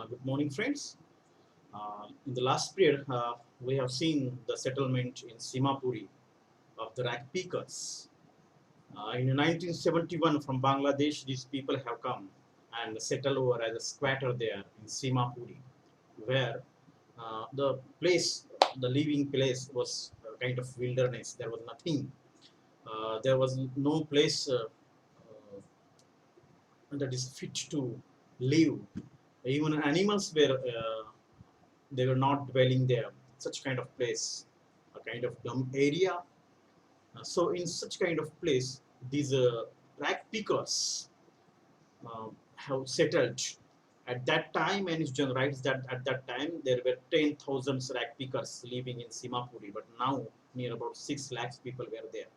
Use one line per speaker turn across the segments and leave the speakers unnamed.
Good morning, friends. In the last period, we have seen the settlement in Simapuri of the rag pickers. In 1971, from Bangladesh, these people have come and settled over as a squatter there in Simapuri, where the place, the living place, was a kind of wilderness. There was nothing. There was no place that is fit to live. Even animals were they were not dwelling there. Such kind of place, a kind of dumb area. So in such kind of place, these rag pickers have settled. At that time, and John writes that at that time there were 10,000 rag pickers living in Simapuri, but now near about 6 lakhs people were there.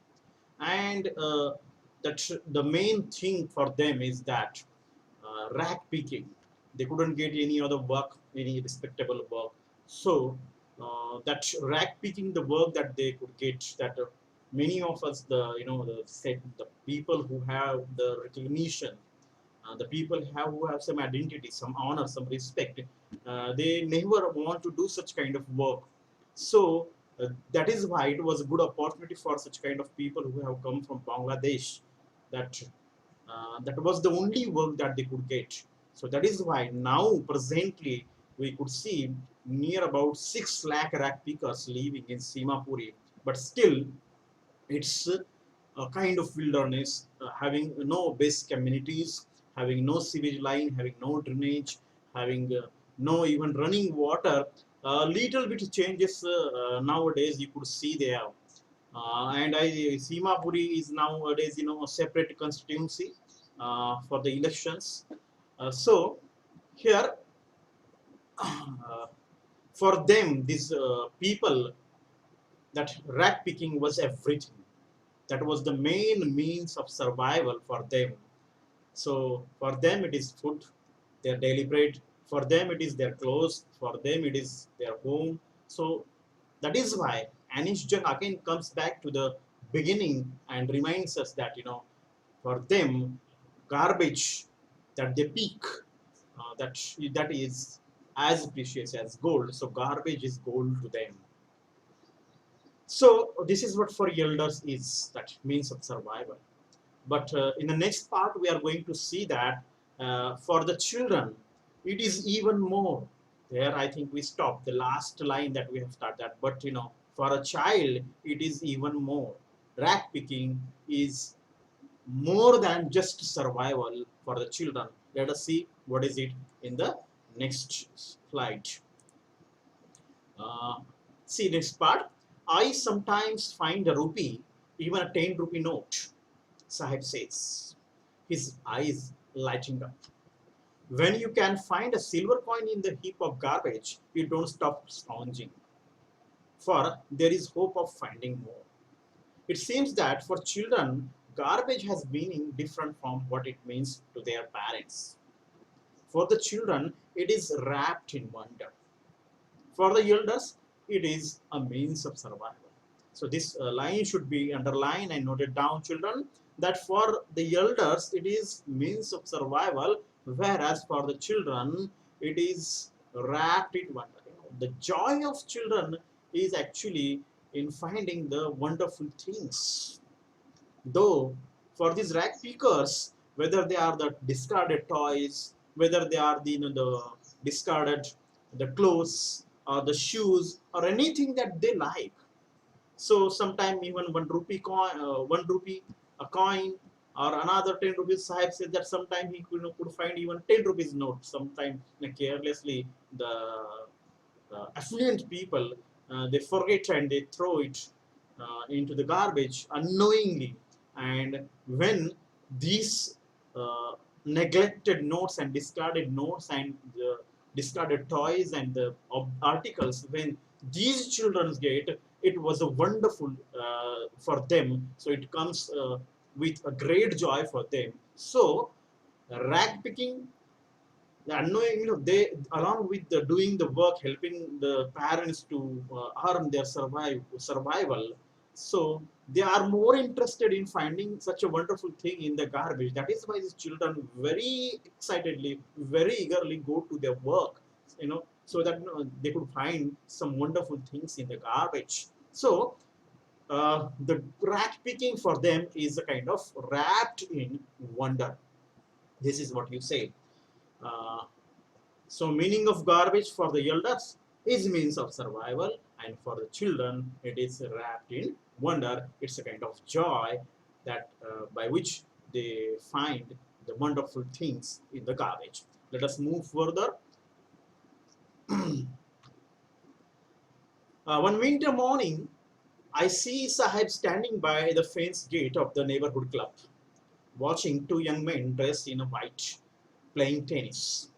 And that the main thing for them is that rag picking. They couldn't get any other work, any respectable work. So that rag picking, the work that they could get, that many of us, the people who have the recognition, the people who have some identity, some honor, some respect, they never want to do such kind of work. So that is why it was a good opportunity for such kind of people who have come from Bangladesh. That that was the only work that they could get. So that is why now presently we could see near about 6 lakh rag pickers living in Simapuri, but still it's a kind of wilderness, having no base communities, having no sewage line, having no drainage, having no even running water. Little bit changes nowadays you could see there. And Simapuri is nowadays, a separate constituency for the elections. So here, for them, these people, that rag picking was everything. That was the main means of survival for them. So for them, it is food, their daily bread. For them, it is their clothes. For them, it is their home. So that is why Anish Jung again comes back to the beginning and reminds us that, for them, garbage that they pick, that is as precious as gold. So garbage is gold to them. So this is what for elders is that means of survival. But in the next part, we are going to see that for the children, it is even more. There, I think we stop the last line that we have started. But for a child, it is even more. Rag picking is more than just survival for the children. Let us see what is it in the next slide. Uh, See next part. I sometimes find a rupee, even a 10 rupee note, Sahib says, his eyes lighting up. When you can find a silver coin in the heap of garbage, you don't stop scrounging, for there is hope of finding more. It seems that for children, garbage has meaning different from what it means to their parents. For the children, it is wrapped in wonder. For the elders, it is a means of survival. So this line should be underlined and noted down, children, that for the elders, it is means of survival, whereas for the children, it is wrapped in wonder. The joy of children is actually in finding the wonderful things. Though for these rag pickers, whether they are the discarded toys, whether they are the discarded the clothes or the shoes or anything that they like. So sometimes even 1 rupee coin, 1 rupee a coin, or another 10 rupees. Sahib said that sometimes he could find even 10 rupees note. Sometimes carelessly the affluent people, they forget and they throw it into the garbage unknowingly. And when these neglected notes and discarded notes and the discarded toys and the articles, when these children get, it was a wonderful for them. So it comes with a great joy for them. So rag picking, the unknowing, they along with the doing the work, helping the parents to earn their survival. So they are more interested in finding such a wonderful thing in the garbage. That is why these children very excitedly, very eagerly go to their work, so that they could find some wonderful things in the garbage. So the rat picking for them is a kind of wrapped in wonder. This is what you say. uh, so meaning of garbage for the elders is means of survival, and for the children it is wrapped in wonder. It's a kind of joy that by which they find the wonderful things in the garbage. Let us move further. One winter morning, I see Sahib standing by the fence gate of the neighborhood club, watching two young men dressed in white playing tennis.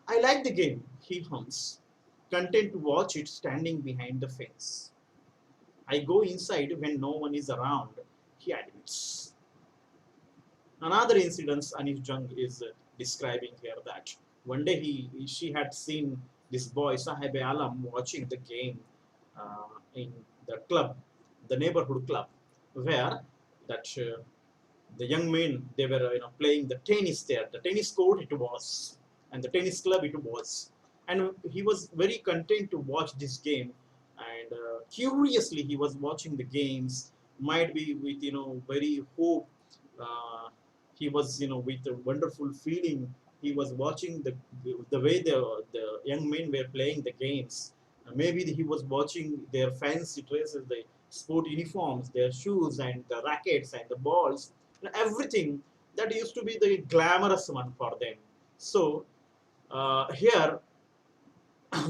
I like the game, he hums, content to watch it standing behind the fence. I go inside when no one is around, he admits. Another incident Anish Jung is describing here, that one day she had seen this boy Sahib Alam watching the game in the club, the neighborhood club, where that the young men, they were playing the tennis there. The tennis court it was, and the tennis club it was, and he was very content to watch this game, and curiously he was watching the games. Might be with very hope. Uh, he was with a wonderful feeling. He was watching the way the young men were playing the games. Maybe he was watching their fancy dresses, the sport uniforms, their shoes, and the rackets and the balls, everything that used to be the glamorous one for them. So here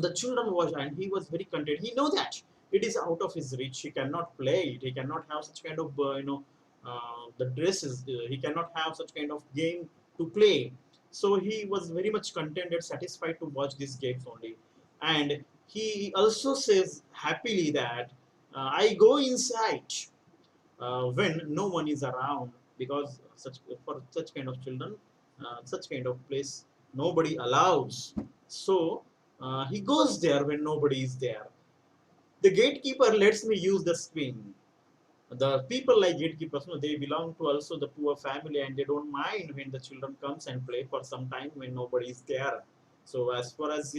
the children was, and he was very content. He know that it is out of his reach. He cannot play it. He cannot have such kind of the dresses. He cannot have such kind of game to play. So he was very much contented, satisfied to watch these games only. And he also says happily that I go inside when no one is around, because for such kind of children, such kind of place nobody allows. So he goes there when nobody is there. The gatekeeper lets me use the swing. The people like gatekeepers, they belong to also the poor family, and they don't mind when the children comes and play for some time when nobody is there. So as far as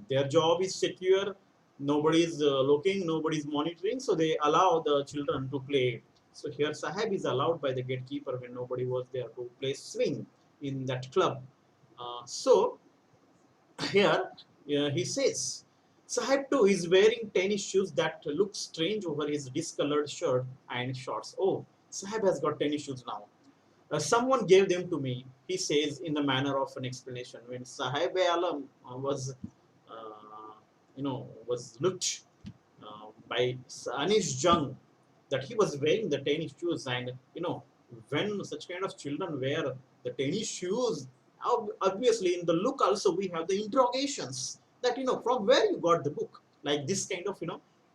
their job is secure, nobody is looking, nobody is monitoring, so they allow the children to play. So here Sahib is allowed by the gatekeeper when nobody was there to play swing in that club. So here he says, Sahib too is wearing tennis shoes that look strange over his discolored shirt and shorts. Oh, Sahib has got tennis shoes now. Someone gave them to me, he says in the manner of an explanation. When Sahib Alam was looked by Anish Jung, that he was wearing the tennis shoes, and when such kind of children wear the tennis shoes, obviously in the look also we have the interrogations, that from where you got the book, like this kind of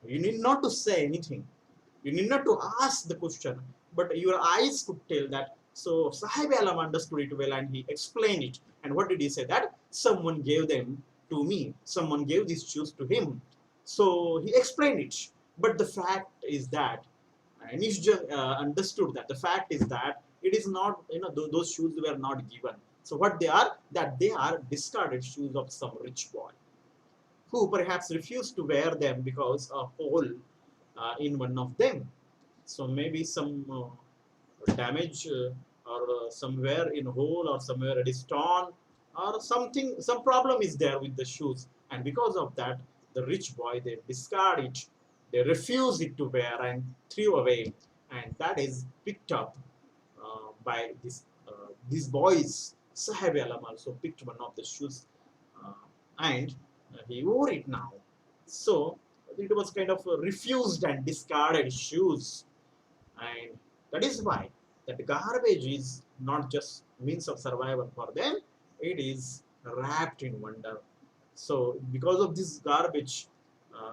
you need not to say anything, you need not to ask the question, but your eyes could tell that. So Sahib Alam understood it well, and he explained it. And what did he say? That someone gave them to me, someone gave these shoes to him. So he explained it. But the fact is that Anish understood that the fact is that it is not, those shoes were not given. So what they are, that they are discarded shoes of some rich boy who perhaps refused to wear them because a hole in one of them. So maybe some damage, or somewhere in a hole, or somewhere it is torn, or something, some problem is there with the shoes, and because of that the rich boy, they discard it, they refuse it to wear and threw away. And that is picked up by these boys. Sahib Alam also picked one of the shoes, uh, and he wore it now. So it was kind of refused and discarded shoes. And that is why that garbage is not just means of survival for them, it is wrapped in wonder. So because of this garbage,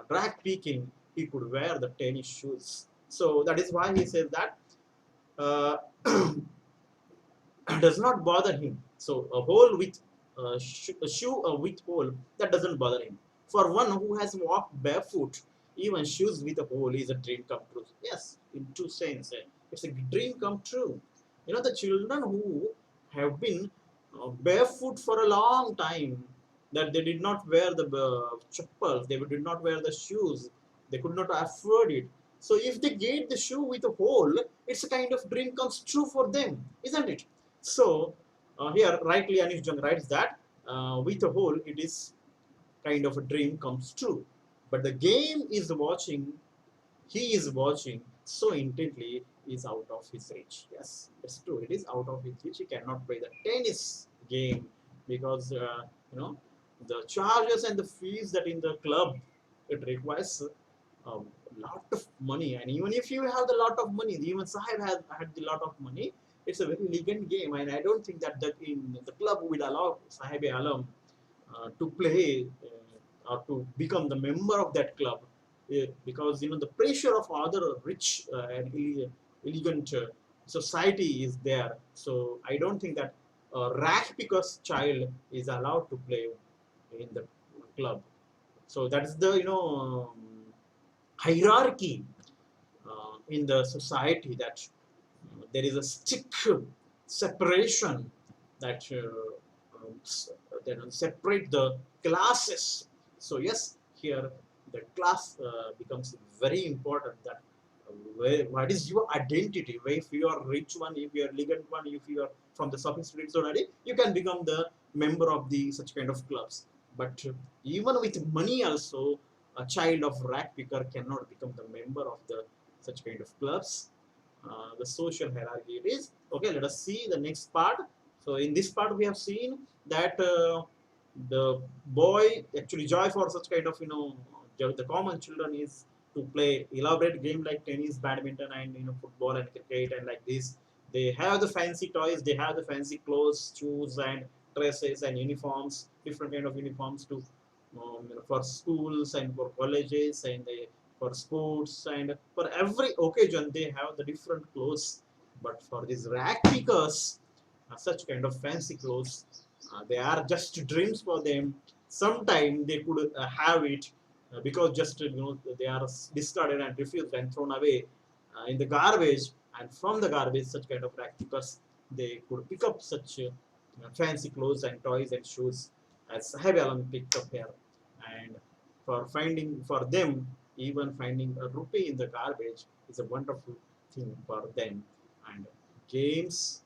drag peaking, he could wear the tennis shoes. So that is why he says that uh, does not bother him. So a hole with a shoe with hole, that doesn't bother him. For one who has walked barefoot Even shoes with a hole is a dream come true. Yes, in true sense, it's a dream come true. The children who have been barefoot for a long time, that they did not wear the chappals, they did not wear the shoes, they could not afford it. So if they get the shoe with a hole, it's a kind of dream comes true for them, isn't it? So here, rightly Anish Jung writes that with a hole, it is kind of a dream comes true. But the game is watching, he is watching so intently is out of his reach. Yes, it's true. It is out of his reach. He cannot play the tennis game because the charges and the fees that in the club it requires a lot of money. And even if you have the lot of money, even Sahib has had the lot of money. It's a very legend game, and I don't think that in the club will allow Sahib Alam to play or to become the member of that club because the pressure of other rich and elegant society is there. So I don't think that rash because child is allowed to play in the club. So that is the hierarchy in the society, that there is a strict separation that separate the classes. So yes, here the class becomes very important. That what is your identity? If you are rich one, if you are elegant one, if you are from the sophisticated society, you can become the member of the such kind of clubs. But even with money also, a child of rag picker cannot become the member of the such kind of clubs. The social hierarchy it is. Okay, let us see the next part. So in this part we have seen that the boy actually joy for such kind of the common children is to play elaborate game like tennis, badminton, and football and cricket and like this. They have the fancy toys, they have the fancy clothes, shoes and dresses and uniforms, different kind of uniforms to for schools and for colleges and for sports, and for every occasion they have the different clothes. But for these rag pickers, such kind of fancy clothes, they are just dreams for them. Sometime they could have it because just they are discarded and refused and thrown away in the garbage. And from the garbage, such kind of rag pickers, they could pick up such fancy clothes and toys and shoes as Heavy Alam picked up here. And for them, even finding a rupee in the garbage is a wonderful thing for them. And games,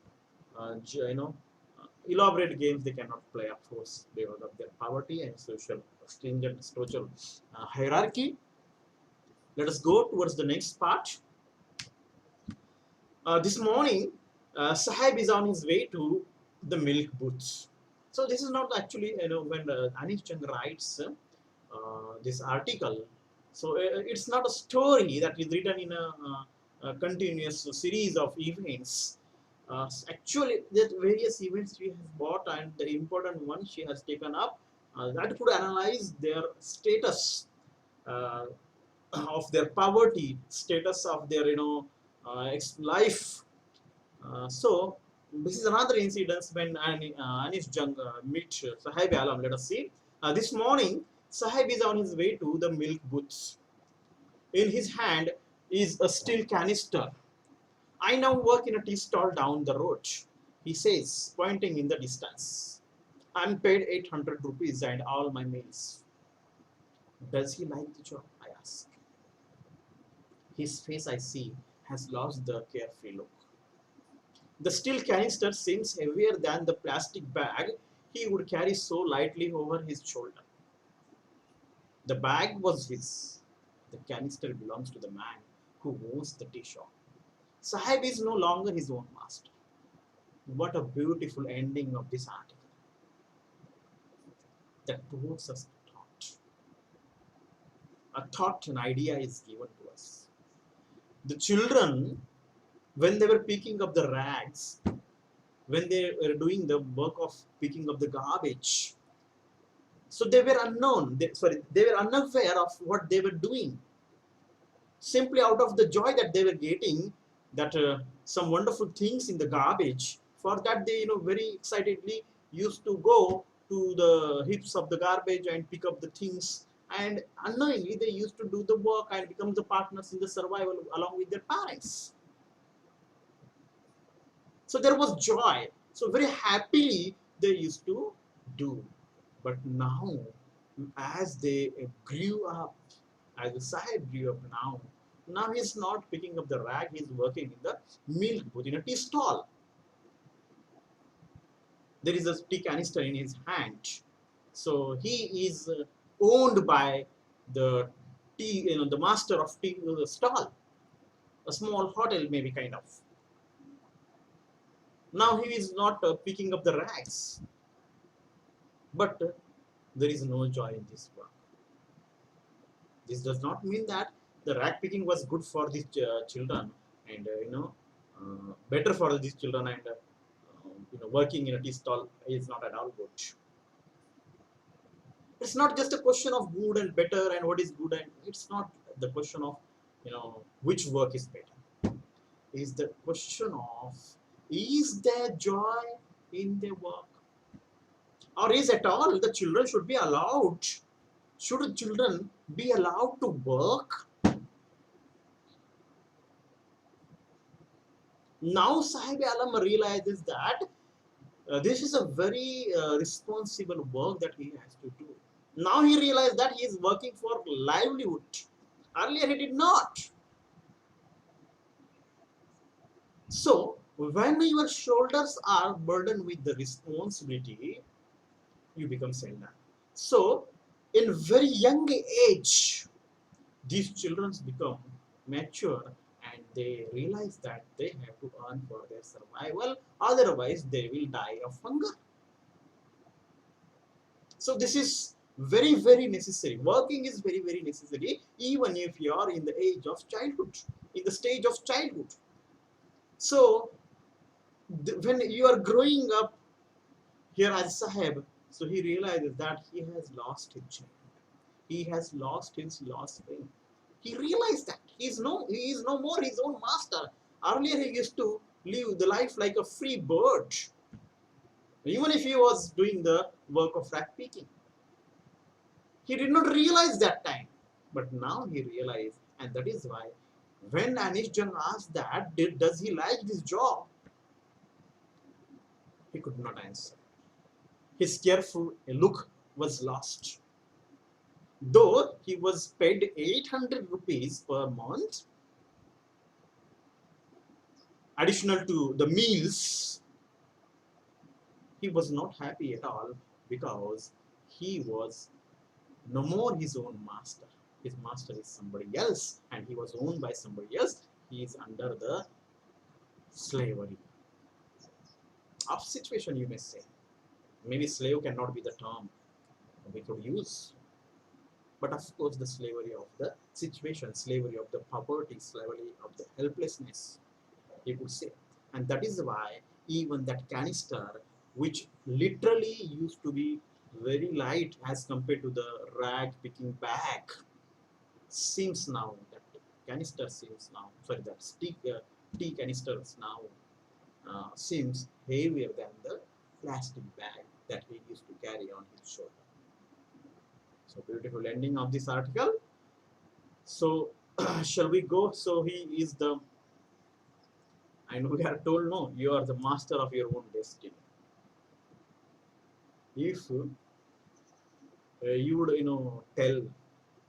elaborate games they cannot play, of course, because of their poverty and social stringent social hierarchy. Let us go towards the next part. This morning, Sahib is on his way to the milk booth. So this is not actually, when Anish Chand writes this article. So it's not a story that is written in a continuous series of events. Actually, that various events she has bought and the important one she has taken up that could analyze their status uh, of their poverty, status of their life. So this is another incident when Anish Jung meet Sahib Alam. Let us see. This morning, Sahib is on his way to the milk booth. In his hand is a steel canister. I now work in a tea stall down the road, he says, pointing in the distance. I'm paid 800 rupees and all my meals. Does he like the job? I ask. His face, I see, has lost the carefree look. The steel canister seems heavier than the plastic bag he would carry so lightly over his shoulder. The bag was his. The canister belongs to the man who owns the tea shop. Sahib is no longer his own master. What a beautiful ending of this article that promotes us thought. A thought, an idea is given to us. The children, when they were picking up the rags, when they were doing the work of picking up the garbage, so they were unknown. They were unaware of what they were doing. Simply out of the joy that they were getting, that some wonderful things in the garbage. For that, they very excitedly used to go to the heaps of the garbage and pick up the things and unknowingly they used to do the work and become the partners in the survival along with their parents. So there was joy. So very happily they used to do. But now, as they grew up, as the Sahib grew up now he's not picking up the rag, he's working in the milk booth, in a tea stall. There is a tea canister in his hand. So he is owned by the tea, the master of tea stall, a small hotel maybe kind of. Now he is not picking up the rags, but there is no joy in this work. This does not mean that the rag picking was good for these children and better for these children and working in a tea stall is not at all good. It's not just a question of good and better and what is good, and it's not the question of which work is better. It's the question of, is there joy in their work, or is at all the children should children be allowed to work? Now Sahib Alam realizes that this is a very responsible work that he has to do. Now he realized that he is working for livelihood. Earlier he did not. So when your shoulders are burdened with the responsibility, you become self-done. So in very young age, these children become mature and they realize that they have to earn for their survival, otherwise they will die of hunger. So this is very, very necessary. Working is very, very necessary, even if you are in the age of childhood, in the stage of childhood. So when you are growing up here as Sahib, so he realizes that he has lost his child. He has lost his lost thing. He realized that he is no more his own master. Earlier he used to live the life like a free bird, even if he was doing the work of rag picking. He did not realize that time, but now he realized, and that is why when Anish Jung asked that, does he like this job? He could not answer. His careful look was lost. Though he was paid 800 rupees per month, additional to the meals, he was not happy at all because he was no more his own master. His master is somebody else and he was owned by somebody else. He is under the slavery of situation, you may say. Maybe slave cannot be the term we could use. But of course, the slavery of the situation, slavery of the poverty, slavery of the helplessness, you could say. And that is why even that canister, which literally used to be very light as compared to the rag picking bag, seems now, that canister seems now, sorry, that tea canisters now seems heavier than the plastic bag that he used to carry on his shoulder. So beautiful ending of this article. So shall we go? So he is the, and we are told, no, you are the master of your own destiny. If you would tell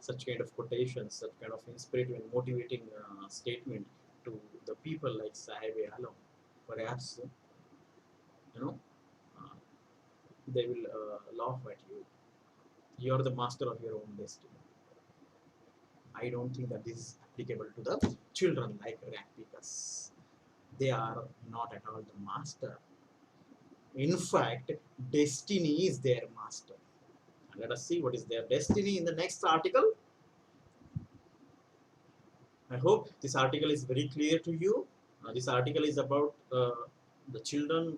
such kind of quotations, such kind of inspirative and motivating statement to the people like Sahib Alam, perhaps uh, they will laugh at you. You are the master of your own destiny. I don't think that this is applicable to the children like rag pickers. They are not at all the master. In fact, destiny is their master. And let us see what is their destiny in the next article. I hope this article is very clear to you. This article is about the children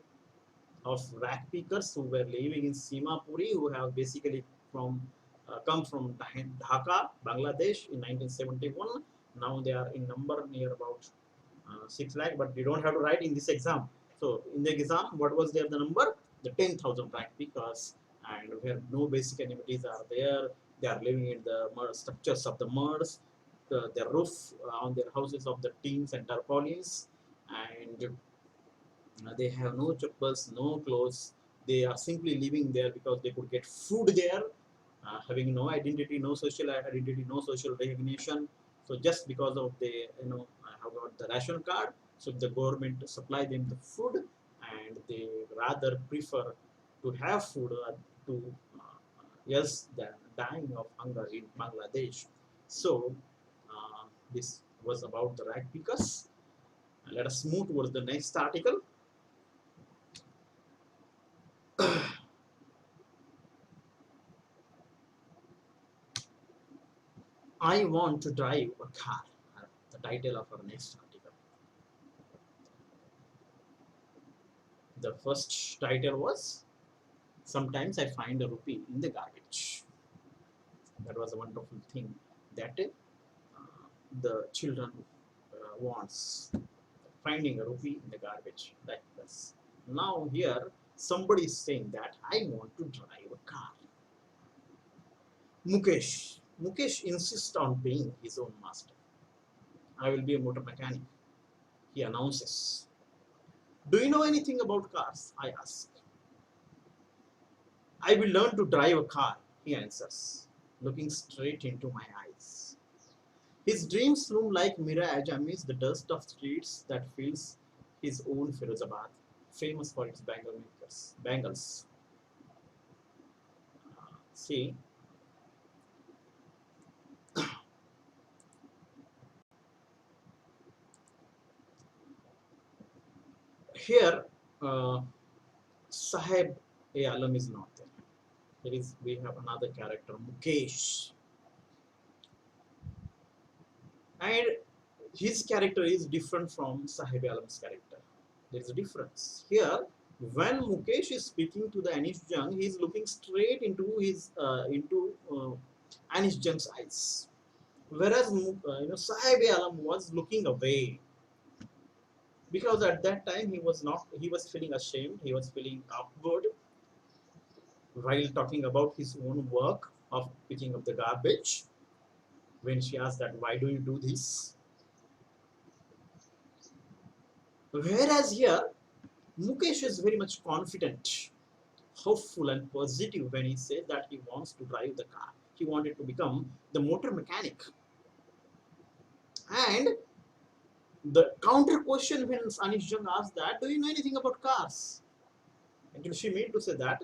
of rag pickers who were living in Simapuri, who have basically come from Dhaka, Bangladesh in 1971. Now they are in number near about 6 lakh, but you don't have to write in this exam. So in the exam, what was there the number? The 10,000 rag pickers, and where no basic amenities are there, They are living in the mud structures of the muds, the roof on their houses of the tins and tarpaulins, and they have no chappals, no clothes. They are simply living there because they could get food there, having no identity, no social identity, no social recognition. So just because of they, have got the ration card, so the government supply them the food, and they rather prefer to have food to else than dying of hunger in Bangladesh. So this was about the rag pickers. Let us move towards the next article. I want to drive a car. The title of our next article. The first title was Sometimes I find a rupee in the garbage. That was a wonderful thing that the children wants, finding a rupee in the garbage. That's now here somebody is saying that I want to drive a car. Mukesh insists on being his own master. I will be a motor mechanic, he announces. Do you know anything about cars? I ask. I will learn to drive a car, he answers, looking straight into my eyes. His dreams loom like mirage amidst the dust of streets that fills his own Firozabad, famous for its bangle makers. Bangles. See, here, Sahib A. Alam is not there. We have another character, Mukesh, and his character is different from Sahib Alam's character. There is a difference here. When Mukesh is speaking to the Anish Jung, he is looking straight into Anish Jung's eyes, whereas Sahib Alam was looking away because at that time he was feeling ashamed, he was feeling awkward while talking about his own work of picking up the garbage. When she asked that why do you do this, whereas here Mukesh is very much confident, hopeful, and positive when he says that he wants to drive the car. He wanted to become the motor mechanic. And the counter question when Anish Jung asked that, do you know anything about cars? And she meant to say that,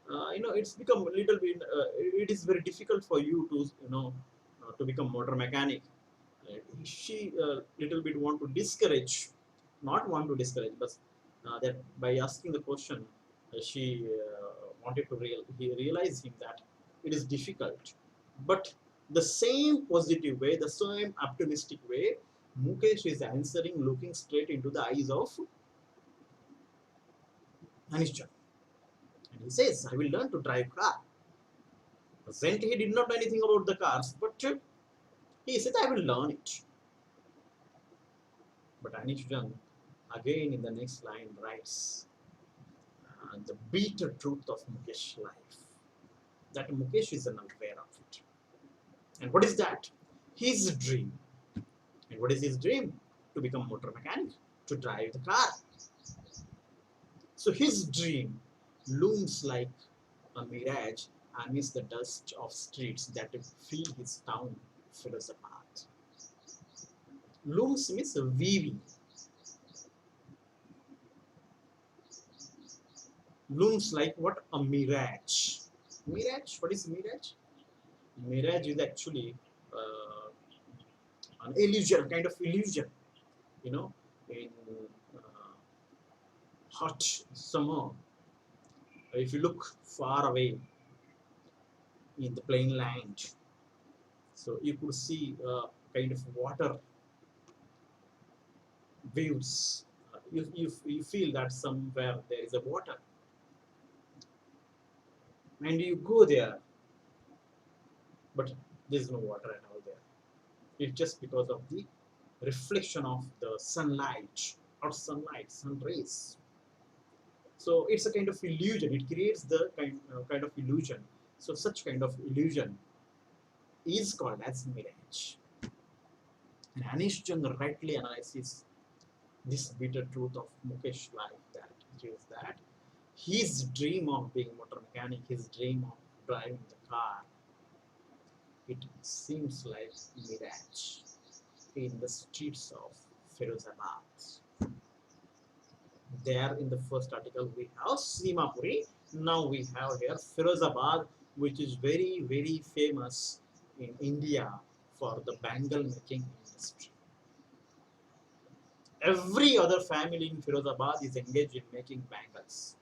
it's become a little bit, it is very difficult for you to, to become motor mechanic. She little bit want to discourage, not want to discourage, but that by asking the question, she wanted to he realized him that it is difficult, but the same positive way, the same optimistic way, Mukesh is answering, looking straight into the eyes of Anishcha, and he says, "I will learn to drive car." Present, he did not know anything about the cars, but he said, "I will learn it." But Anish Jung, again in the next line, writes the bitter truth of Mukesh's life. That Mukesh is unaware of it. And what is that? His dream. And what is his dream? To become a motor mechanic, to drive the car. So his dream looms like a mirage amidst the dust of streets that fill his town, fills apart. Looms means weaving. Looms like what? A mirage. Mirage? What is mirage? Mirage is actually an illusion, kind of illusion. In uh, hot summer, if you look far away in the plain land, so you could see kind of water waves. You feel that somewhere there is a water, and you go there, but there is no water at all there. It's just because of the reflection of the sunlight, or sun rays. So it's a kind of illusion. It creates the kind of illusion. So such kind of illusion is called as mirage. And Anish Jung rightly analyzes this bitter truth of Mukesh life, that it is that his dream of being motor mechanic, his dream of driving the car, it seems like mirage in the streets of Firozabad. There in the first article we have Simapuri. Now we have here Firozabad, which is very very famous in India for the bangle making industry. Every other family in Firozabad is engaged in making bangles.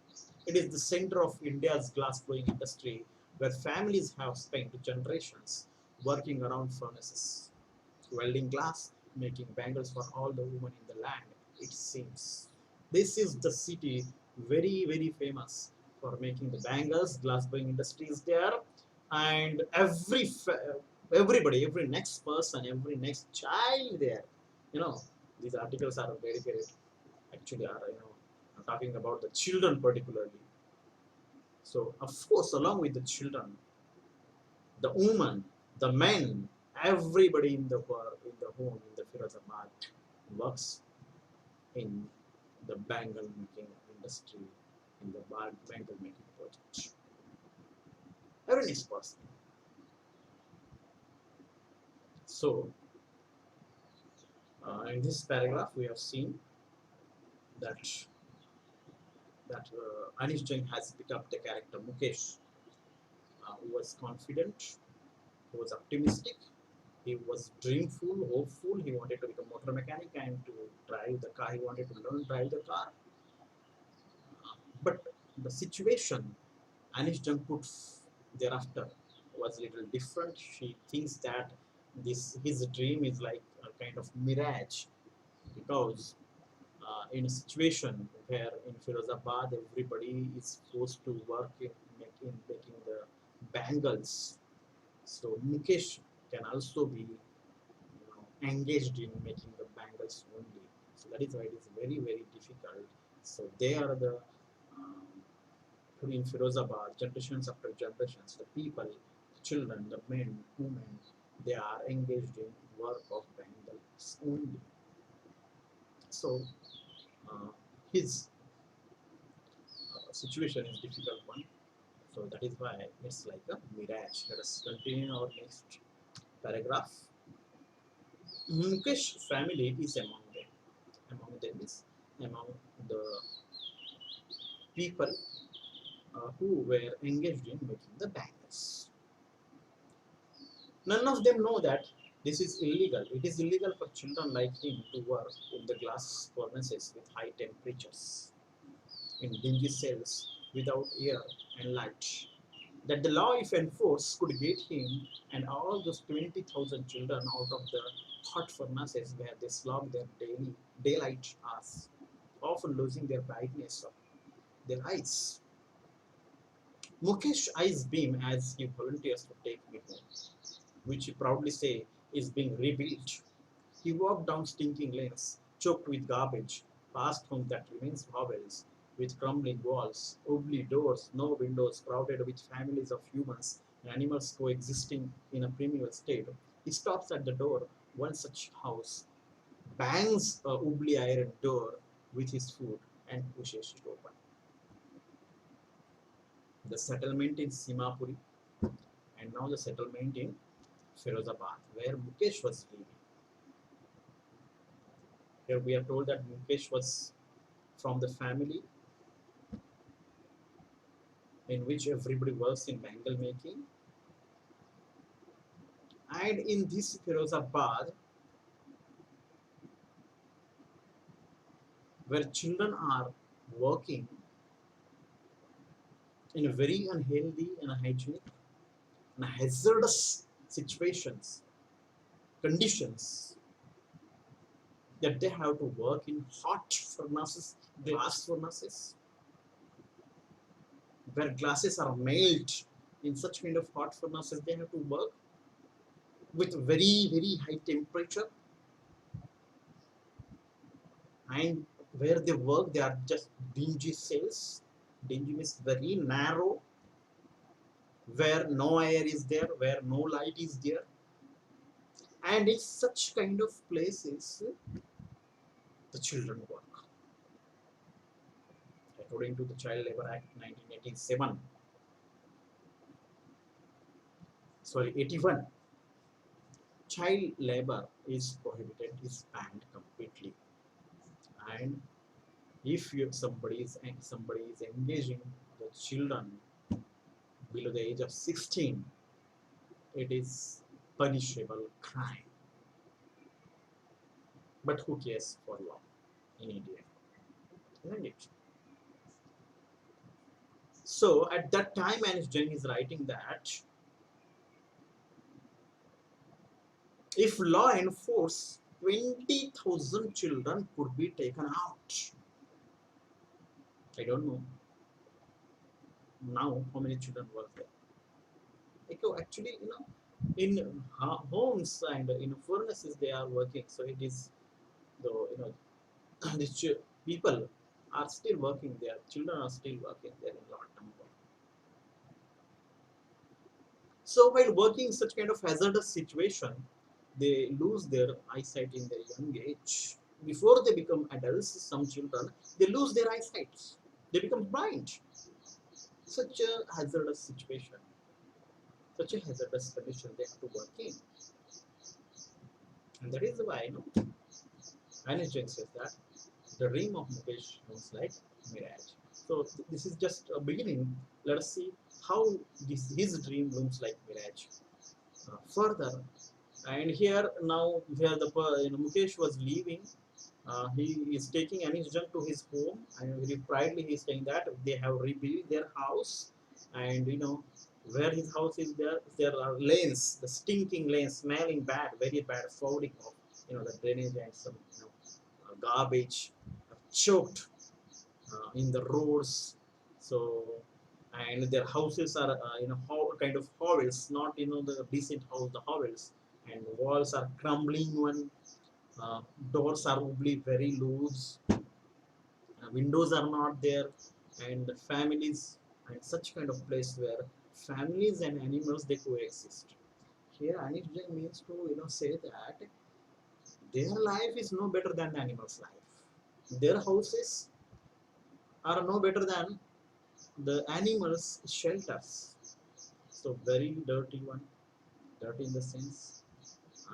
It is the center of India's glass blowing industry, where families have spent generations working around furnaces, welding glass, making bangles for all the women in the land, it seems. This is the city very, very famous for making the bangles, glass blowing industry is there, and everybody, every next person, every next child there, you know, these articles are dedicated, actually are, talking about the children particularly. So of course, along with the children, the woman, the men, everybody in the world, in the home, in the Firozabad works in the bangle making industry, in the bangle making project. Every next person. So in this paragraph, we have seen that Anish Jain has picked up the character Mukesh, who was confident, who was optimistic, he was dreamful, hopeful. He wanted to become motor mechanic and to drive the car. He wanted to learn drive the car. But the situation Anish Jung put thereafter was a little different. She thinks that this his dream is like a kind of mirage, because in a situation where in Firozabad everybody is forced to work in making the bangles, so Mukesh can also be engaged in making the bangles only. So that is why it is very very difficult. So they are the in Firozabad, generations after generations, the people, the children, the men, women, they are engaged in work of bangles only. So uh, his situation is difficult one. So that is why it's like a mirage. Let us continue our next paragraph. Mukesh family is among them. Among them is among the people who were engaged in making the bangles. None of them know that this is illegal. It is illegal for children like him to work in the glass furnaces with high temperatures, in dingy cells without air and light. That the law, if enforced, could get him and all those 20,000 children out of the hot furnaces where they slog their daily daylight hours, often losing their brightness of their eyes. Mukesh eyes beam as he volunteers to take me home, which he proudly say is being rebuilt. He walked down stinking lanes, choked with garbage, past homes that remains hovels, with crumbling walls, ugly doors, no windows, crowded with families of humans and animals coexisting in a primeval state. He stops at the door, one such house, bangs a ugly iron door with his foot and pushes it open. The settlement in Simapuri and now the settlement in Firozabad, where Mukesh was living. Here we are told that Mukesh was from the family in which everybody works in bangle making, and in this Firozabad, where children are working in a very unhealthy and hygienic and hazardous situations, conditions, that they have to work in hot furnaces, glass furnaces, where glasses are made in such kind of hot furnaces, they have to work with very very high temperature, and where they work they are just dingy cells. Dingy means very narrow, where no air is there, where no light is there, And in such kind of places, the children work. According to the Child Labor Act 1987, sorry, 81, child labor is prohibited, is banned completely. And if somebody is engaging the children below the age of 16, it is punishable crime. But who cares for law in India, isn't it? So at that time, Anish Jain is writing that if law enforced, 20,000 children could be taken out. I don't know now how many children were there. Actually, in homes and in furnaces they are working. So it is, though, these people are still working. Their children are still working there in long-term work. So while working in such kind of hazardous situation, they lose their eyesight in their young age. Before they become adults, some children, they lose their eyesight. They become blind. Such a hazardous situation, such a hazardous condition they have to work in. And that is why, Einstein says that the dream of Mukesh looks like mirage. So this is just a beginning. Let us see how his dream looms like mirage further. And here now, where the Mukesh was leaving, he is taking Anish to his home, and very proudly he is saying that they have rebuilt their house, and where his house is, there are lanes, the stinking lanes, smelling bad, very bad, fouling of the drainage and some garbage choked in the roads. So, and their houses are kind of hovels, not the decent house, the hovels, and walls are crumbling one, uh, doors are probably very loose, windows are not there, and families, and such kind of place where families and animals they coexist. Here Anish means to say that their life is no better than the animals' life. Their houses are no better than the animals' shelters. So very dirty one, dirty in the sense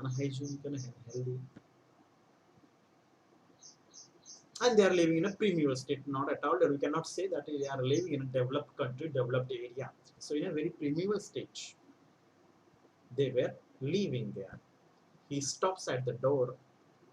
unhygienic and unhealthy, and they are living in a premier state. Not at all. We cannot say that they are living in a developed country, developed area. So in a very premier state, they were living there. He stops at the door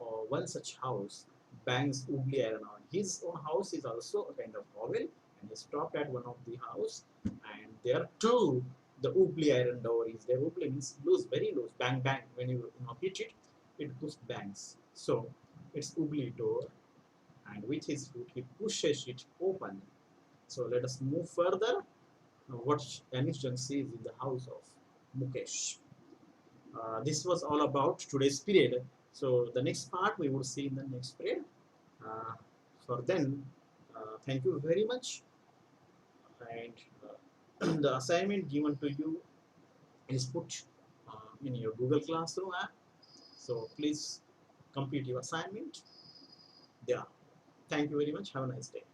of one such house, bangs ugly iron on. His own house is also a kind of hovel, and he stopped at one of the house, and there too the ugly iron door is there. Ugly means loose, very loose, bang bang. When you hit it, it goes bangs. So it's ugly door, and with his foot he pushes it open. So let us move further. Now, what Anish sees in the house of Mukesh. This was all about today's period. So the next part we will see in the next period. Uh, for then, thank you very much. And the assignment given to you is put in your Google Classroom app. So please complete your assignment. Yeah. Thank you very much. Have a nice day.